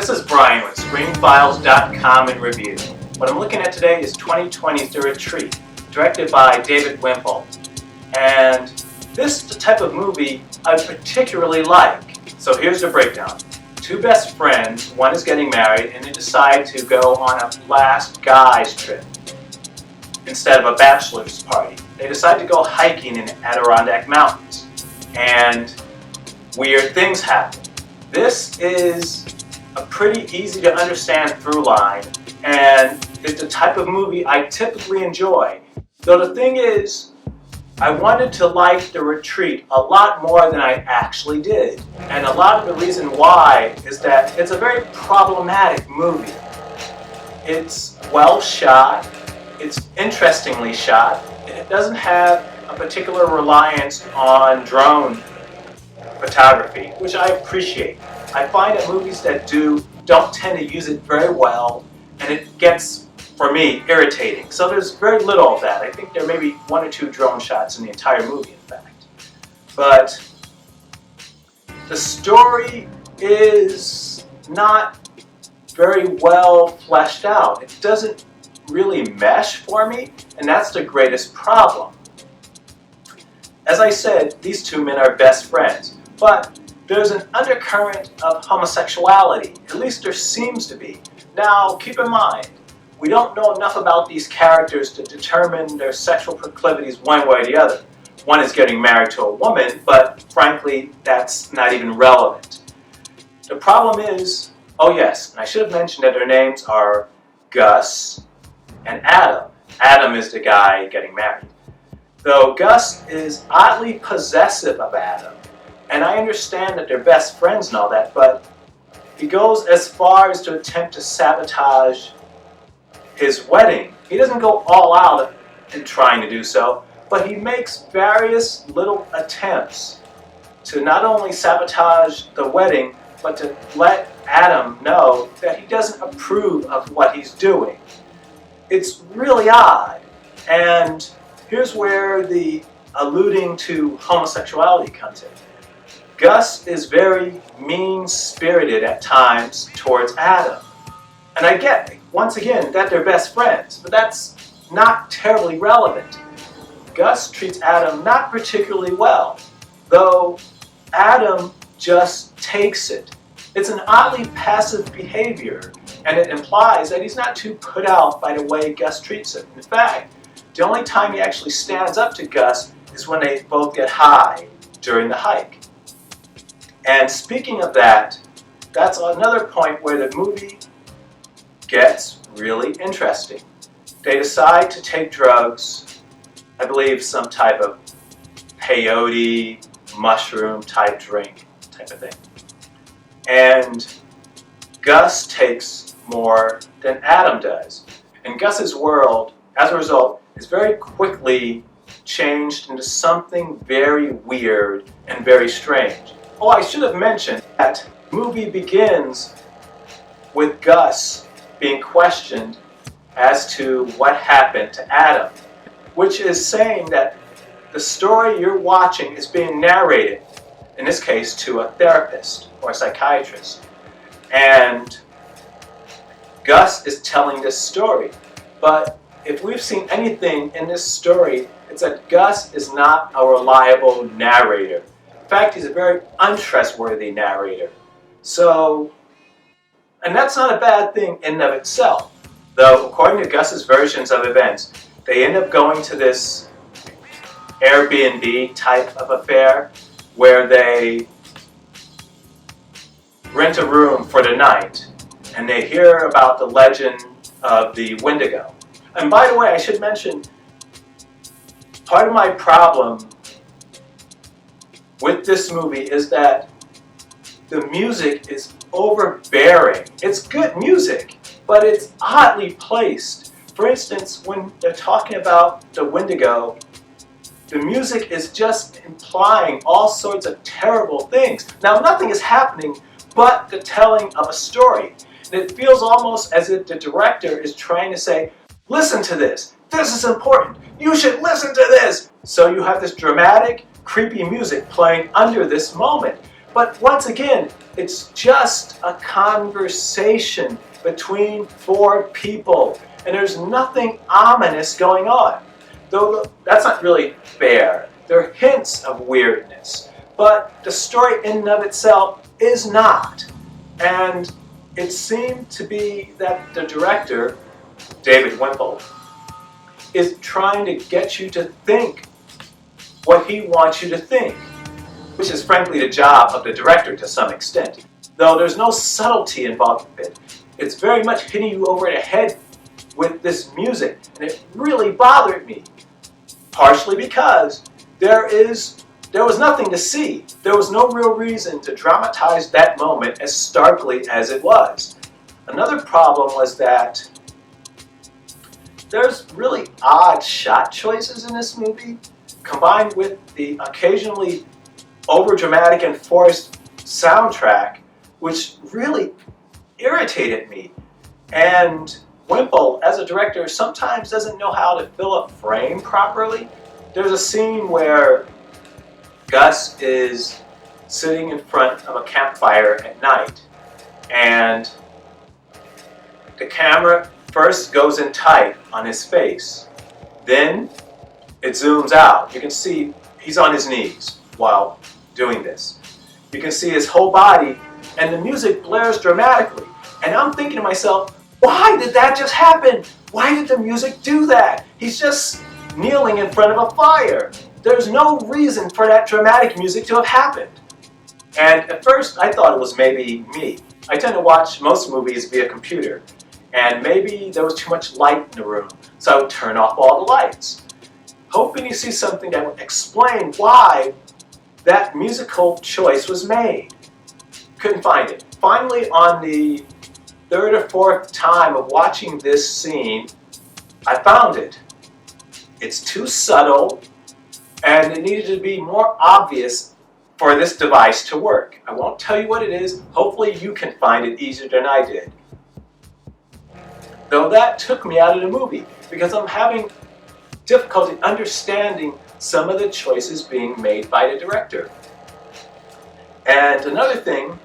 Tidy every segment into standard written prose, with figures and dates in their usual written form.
This is Brian with ScreenFiles.com in review. What I'm looking at today is 2020's The Retreat, directed by David Wemple. And this is the type of movie I particularly like. So here's the breakdown. Two best friends, one is getting married, and they decide to go on a last guy's trip instead of a bachelor's party. They decide to go hiking in the Adirondack Mountains, and weird things happen. This is a pretty easy to understand through line, and it's the type of movie I typically enjoy. Though the thing is, I wanted to like The Retreat a lot more than I actually did. And a lot of the reason why is that it's a very problematic movie. It's well shot, it's interestingly shot, and it doesn't have a particular reliance on drone photography, which I appreciate. I find that movies that don't tend to use it very well, and it gets, for me, irritating. So there's very little of that. I think there may be one or two drone shots in the entire movie, in fact. But the story is not very well fleshed out. It doesn't really mesh for me, and that's the greatest problem. As I said, these two men are best friends, but there's an undercurrent of homosexuality. At least there seems to be. Now, keep in mind, we don't know enough about these characters to determine their sexual proclivities one way or the other. One is getting married to a woman, but frankly, that's not even relevant. The problem is, oh yes, and I should have mentioned that their names are Gus and Adam. Adam is the guy getting married. Though Gus is oddly possessive of Adam. And I understand that they're best friends and all that, but he goes as far as to attempt to sabotage his wedding. He doesn't go all out in trying to do so, but he makes various little attempts to not only sabotage the wedding, but to let Adam know that he doesn't approve of what he's doing. It's really odd, and here's where the alluding to homosexuality comes in. Gus is very mean-spirited at times towards Adam. And I get, once again, that they're best friends, but that's not terribly relevant. Gus treats Adam not particularly well, though Adam just takes it. It's an oddly passive behavior, and it implies that he's not too put out by the way Gus treats him. In fact, the only time he actually stands up to Gus is when they both get high during the hike. And speaking of that, that's another point where the movie gets really interesting. They decide to take drugs, I believe some type of peyote, mushroom type drink type of thing. And Gus takes more than Adam does. And Gus's world, as a result, is very quickly changed into something very weird and very strange. Oh, I should have mentioned that the movie begins with Gus being questioned as to what happened to Adam, which is saying that the story you're watching is being narrated, in this case, to a therapist or a psychiatrist. And Gus is telling this story. But if we've seen anything in this story, it's that Gus is not a reliable narrator. In fact, he's a very untrustworthy narrator. So, and that's not a bad thing in and of itself. Though, according to Gus's versions of events, they end up going to this Airbnb type of affair where they rent a room for the night and they hear about the legend of the Wendigo. And by the way, I should mention, part of my problem with this movie is that the music is overbearing. It's good music, but it's oddly placed. For instance, when they're talking about the Wendigo, the music is just implying all sorts of terrible things. Now, nothing is happening but the telling of a story. And it feels almost as if the director is trying to say, listen to this. This is important. You should listen to this. So you have this dramatic, creepy music playing under this moment. But once again, it's just a conversation between four people, and there's nothing ominous going on. Though that's not really fair. There are hints of weirdness, but the story in and of itself is not. And it seemed to be that the director, David Wemple, is trying to get you to think what he wants you to think, which is frankly the job of the director to some extent. Though there's no subtlety involved with it. It's very much hitting you over the head with this music, and it really bothered me. Partially because there was nothing to see. There was no real reason to dramatize that moment as starkly as it was. Another problem was that there's really odd shot choices in this movie, combined with the occasionally overdramatic and forced soundtrack, which really irritated me. And Wemple, as a director, sometimes doesn't know how to fill a frame properly. There's a scene where Gus is sitting in front of a campfire at night, and the camera first goes in tight on his face. Then it zooms out. You can see he's on his knees while doing this. You can see his whole body, and the music blares dramatically. And I'm thinking to myself, why did that just happen? Why did the music do that? He's just kneeling in front of a fire. There's no reason for that dramatic music to have happened. And at first I thought it was maybe me. I tend to watch most movies via computer, and maybe there was too much light in the room, so I would turn off all the lights, hoping to see something that would explain why that musical choice was made. Couldn't find it. Finally, on the third or fourth time of watching this scene, I found it. It's too subtle, and it needed to be more obvious for this device to work. I won't tell you what it is. Hopefully you can find it easier than I did. Though that took me out of the movie, because I'm having difficulty understanding some of the choices being made by the director. And another thing,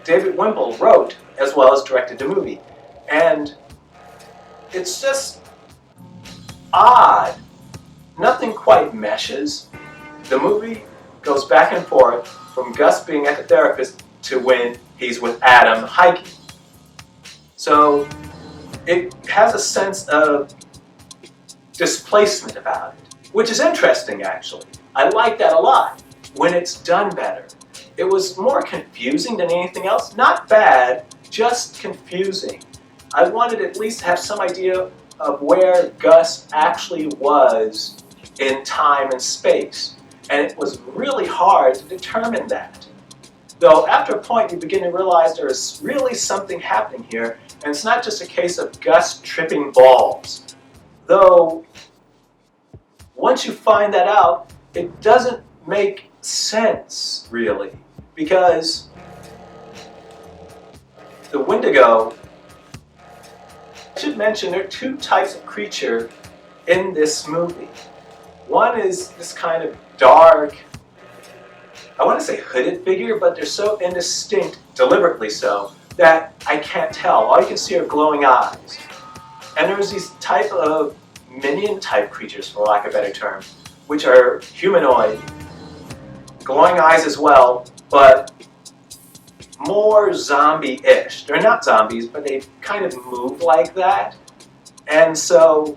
David Wemple wrote as well as directed the movie. And it's just odd. Nothing quite meshes. The movie goes back and forth from Gus being at the therapist to when he's with Adam hiking. So it has a sense of displacement about it, which is interesting actually. I like that a lot when it's done better. It was more confusing than anything else. Not bad, just confusing. I wanted at least to have some idea of where Gus actually was in time and space. And it was really hard to determine that. Though after a point you begin to realize there is really something happening here, and it's not just a case of Gus tripping balls. Though once you find that out, it doesn't make sense really, because the Wendigo, I should mention there are two types of creature in this movie. One is this kind of dark, I want to say hooded figure, but they're so indistinct, deliberately so, that I can't tell. All you can see are glowing eyes. And there's these type of minion type creatures, for lack of a better term, which are humanoid, glowing eyes as well, but more zombie-ish. They're not zombies, but they kind of move like that. And so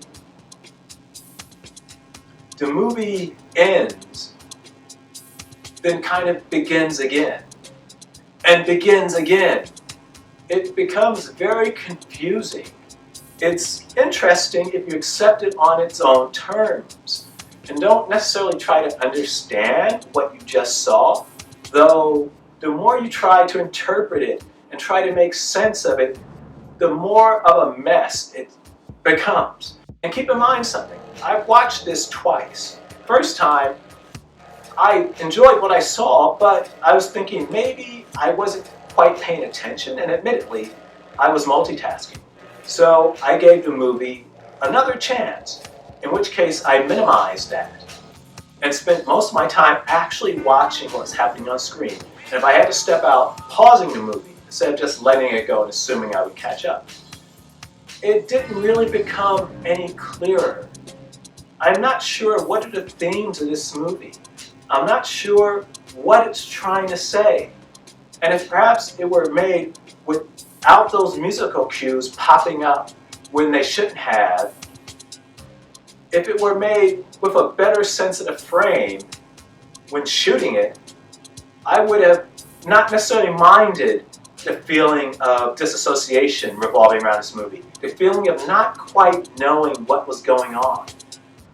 the movie ends, then kind of begins again, and begins again. It becomes very confusing. It's interesting if you accept it on its own terms, and don't necessarily try to understand what you just saw, though the more you try to interpret it and try to make sense of it, the more of a mess it becomes. And keep in mind something, I've watched this twice. First time, I enjoyed what I saw, but I was thinking maybe I wasn't quite paying attention, and admittedly, I was multitasking. So I gave the movie another chance, in which case I minimized that and spent most of my time actually watching what's happening on screen And if I had to step out, pausing the movie, instead of just letting it go and assuming I would catch up, it didn't really become any clearer. I'm not sure what are the themes of this movie. I'm not sure what it's trying to say. And if perhaps it were made without those musical cues popping up when they shouldn't have, if it were made with a better sensitive frame when shooting it, I would have not necessarily minded the feeling of disassociation revolving around this movie, the feeling of not quite knowing what was going on.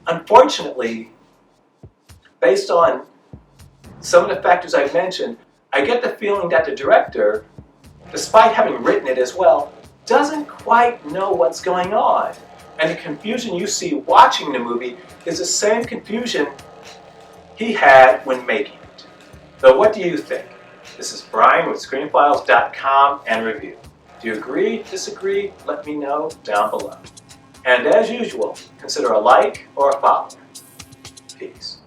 Unfortunately, based on some of the factors I've mentioned, I get the feeling that the director, despite having written it as well, doesn't quite know what's going on. And the confusion you see watching the movie is the same confusion he had when making it. So what do you think? This is Brian with ScreenFiles.com and Review. Do you agree, disagree? Let me know down below. And as usual, consider a like or a follow. Peace.